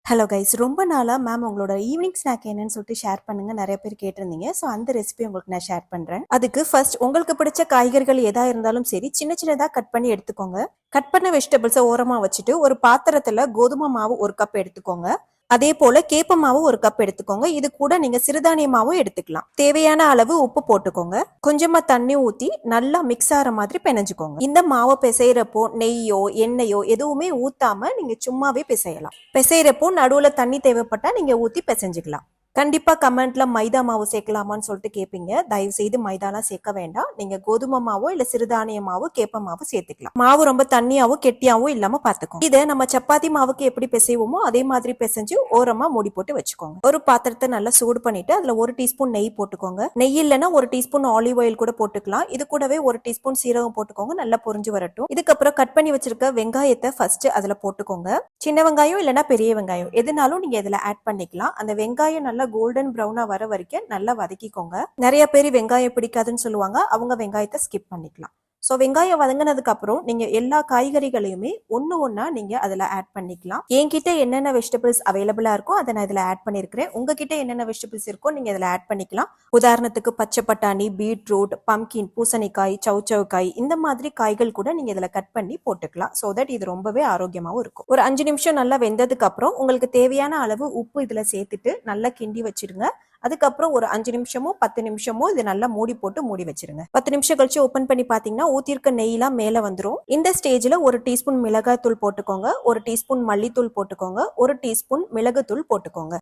Hello guys, ரொம்ப நாளாக ma'am உங்களோட ஈவினிங் ஸ்நாக் என்னன்னு சொல்லிட்டு ஷேர் பண்ணுங்க நிறைய பேர் கேட்டிருந்தீங்க. ஸோ அந்த ரெசிபி உங்களுக்கு நான் ஷேர் பண்ணுறேன். அதுக்கு ஃபர்ஸ்ட் உங்களுக்கு பிடிச்ச காய்கறிகள் எதா இருந்தாலும் சரி சின்ன சின்னதாக கட் பண்ணி எடுத்துக்கோங்க. கட் பண்ண வெஜிடபிள்ஸை ஓரமாக வச்சுட்டு ஒரு பாத்திரத்தில் கோதுமை மாவு 1 கப் எடுத்துக்கோங்க. அதே போல கேப்ப மாவு 1 கப் எடுத்துக்கோங்க. இது கூட நீங்க சிறுதானிய மாவும் எடுத்துக்கலாம். தேவையான அளவு உப்பு போட்டுக்கோங்க. கொஞ்சமா தண்ணி ஊத்தி நல்லா மிக்ஸ் ஆகிற மாதிரி பிணைஞ்சுக்கோங்க. இந்த மாவை பிசைறப்போ நெய்யோ எண்ணெயோ எதுவுமே ஊத்தாம நீங்க சும்மாவே பிசையலாம். பிசைறப்போ நடுவுல தண்ணி தேவைப்பட்டா நீங்க ஊத்தி பிசைஞ்சுக்கலாம். கண்டிப்பா கமெண்ட்ல மைதா மாவு சேர்க்கலாமான்னு சொல்லிட்டு கேட்பீங்க. தயவு செய்து மைதாலாம் சேர்க்க வேண்டாம். நீங்க கோதுமை மாவோ இல்ல சிறுதானிய மாவோ கேப்ப மாவு சேர்த்துக்கலாம். மாவு ரொம்ப தண்ணியாவும் கெட்டியாவும் இல்லாம பாத்துக்கோங்க. இதை நம்ம சப்பாத்தி மாவுக்கு எப்படி பிசைவோமோ அதே மாதிரி பிசைஞ்சு ஓரமா மூடி போட்டு வச்சுக்கோங்க. ஒரு பாத்திரத்தை நல்லா சூடு பண்ணிட்டு அதுல 1 டீஸ்பூன் நெய் போட்டுக்கோங்க. நெய் இல்லைன்னா 1 டீஸ்பூன் ஆலிவ் ஆயில் கூட போட்டுக்கலாம். இது கூடவே 1 டீஸ்பூன் சீரகம் போட்டுக்கோங்க. நல்லா பொரிஞ்சு வரட்டும். இதுக்கப்புறம் கட் பண்ணி வச்சிருக்க வெங்காயத்தை ஃபர்ஸ்ட் அதுல போட்டுக்கோங்க. சின்ன வெங்காயம் இல்லைன்னா பெரிய வெங்காயம் எதுனாலும் நீங்க இதுல ஆட் பண்ணிக்கலாம். அந்த வெங்காயம் நல்லா கோல்டன் ப்ரௌனா வர வரைக்கும் நல்லா வதக்கிக்கோங்க. நிறைய பேர் வெங்காயம் பிடிக்காதுன்னு சொல்லுவாங்க. அவங்க வெங்காயத்தை ஸ்கிப் பண்ணிக்கலாம். ஸோ வெங்காயம் வதங்கினதுக்கு அப்புறம் நீங்க எல்லா காய்கறிகளையுமே ஒன்னா நீங்க அதுல ஆட் பண்ணிக்கலாம். என்கிட்ட என்னென்ன வெஜிடபிள்ஸ் அவைலபிளா இருக்கோ அதை நான் இதுல ஆட் பண்ணிருக்கிறேன். உங்ககிட்ட என்னென்ன வெஜிடபிள்ஸ் இருக்கோ நீங்க இதுல ஆட் பண்ணிக்கலாம். உதாரணத்துக்கு பச்சை பட்டாணி, பீட்ரூட், பம்கின், பூசணிக்காய், சவுச்சவுக்காய் இந்த மாதிரி காய்கள் கூட நீங்க இதுல கட் பண்ணி போட்டுக்கலாம். ஸோ தட் இது ரொம்பவே ஆரோக்கியமாவும் இருக்கும். ஒரு 5 நிமிஷம் நல்லா வெந்ததுக்கு அப்புறம் உங்களுக்கு தேவையான அளவு உப்பு இதுல சேர்த்துட்டு நல்லா கிண்டி வச்சிருங்க. அதுக்கப்புறம் ஒரு 5 நிமிஷமோ 10 நிமிஷமோ இது நல்லா மூடி போட்டு மூடி வச்சிருங்க. 10 நிமிஷம் கழிச்சு ஓபன் பண்ணி பாத்தீங்கன்னா ஊத்திருக்க நெய்லாம் மேல வந்துரும். இந்த ஸ்டேஜ்ல 1 டீஸ்பூன் மிளகாய் தூள் போட்டுக்கோங்க. 1 டீஸ்பூன் மல்லித்தூள் போட்டுக்கோங்க. 1 டீஸ்பூன் மிளகுத்தூள் போட்டுக்கோங்க.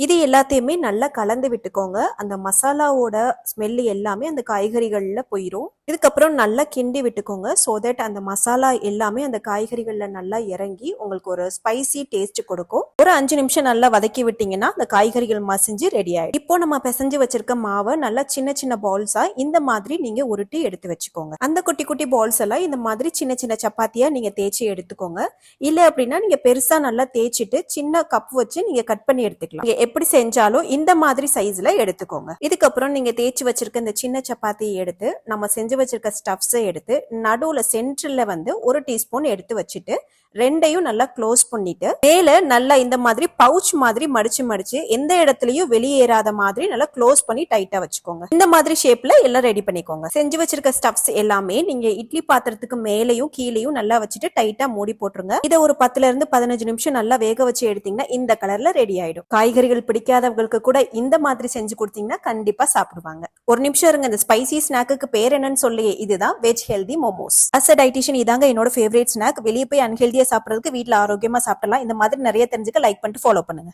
இது எல்லாத்தையுமே நல்லா கலந்து விட்டுக்கோங்க. அந்த மசாலாவோட ஸ்மெல் எல்லாமே அந்த காய்கறிகள்ல போயிடும். இதுக்கப்புறம் நல்லா கிண்டி விட்டுக்கோங்க. ஸோ தட் அந்த மசாலா எல்லாமே அந்த காய்கறிகள்ல நல்லா இறங்கி உங்களுக்கு ஒரு ஸ்பைசி டேஸ்ட் கொடுக்கும். ஒரு 5 நிமிஷம் நல்லா வதக்கி விட்டீங்கன்னா அந்த காய்கறிகள் மசிஞ்சு ரெடி ஆயிடும். இப்போ நம்ம பிசைஞ்சு வச்சிருக்க மாவை நல்லா சின்ன சின்ன பால்ஸா இந்த மாதிரி நீங்க உருட்டி எடுத்து வச்சுக்கோங்க. அந்த குட்டி குட்டி பால்ஸ் எல்லாம் இந்த மாதிரி சின்ன சின்ன சப்பாத்தியா நீங்க தேய்ச்சி எடுத்துக்கோங்க. இல்ல அப்படின்னா நீங்க பெருசா நல்லா தேய்ச்சிட்டு சின்ன கப் வச்சு நீங்க கட் பண்ணி எடுத்துக்கலாம். எப்படி செஞ்சாலும் இந்த மாதிரி சைஸ்ல எடுத்துக்கோங்க. இதுக்கப்புறம் நீங்க தேய்ச்சி வச்சிருக்க இந்த சின்ன சப்பாத்தியை எடுத்து நம்ம செஞ்சு வச்சிருக்க ஸ்டஃப்ஸை எடுத்து நடுவுல சென்டர்ல வந்து 1 டீஸ்பூன் எடுத்து வச்சுட்டு ரெண்டையும் நல்லா க்ளோஸ் பண்ணிட்டு மேல நல்லா இந்த மாதிரி பவுச் மாதிரி மடிச்சு மடிச்சு எந்த இடத்துலயும் வெளியேறாத மாதிரி நல்லா க்ளோஸ் பண்ணி டைட்டா வச்சுக்கோங்க. இந்த மாதிரி ஷேப்ல எல்லாம் ரெடி பண்ணிக்கோங்க. செஞ்சு வச்சிருக்க ஸ்டஃப்ஸ் எல்லாமே நீங்க இட்லி பாத்திரத்துக்கு மேலையும் கீழையும் நல்லா வச்சுட்டு டைட்டா மூடி போட்டுருங்க. இதை ஒரு 10ல இருந்து 15 நிமிஷம் நல்லா வேக வச்சு எடுத்தீங்கன்னா இந்த கலர்ல ரெடி ஆயிடும். காய்கறிகள் பிடிக்காதவங்களுக்கு கூட இந்த மாதிரி செஞ்சு கொடுத்தீங்கன்னா கண்டிப்பா சாப்பிடுவாங்க. ஒரு நிமிஷம் இருங்க. இந்த ஸ்பைசி ஸ்நாக்கு பேர் என்னன்னு சொல்லி இதுதான் veg healthy momos. As a dietitian இதாங்க என்னோட ஃபேவரட் ஸ்நாக். வெளியே போய் அன்ஹெல்தியா சாப்பிடுறதுக்கு வீட்டுல ஆரோக்கியமா சாப்பிடலாம். இந்த மாதிரி நிறைய தெரிஞ்சுக்க லைக் பண்ணிட்டு ஃபாலோ பண்ணுங்க.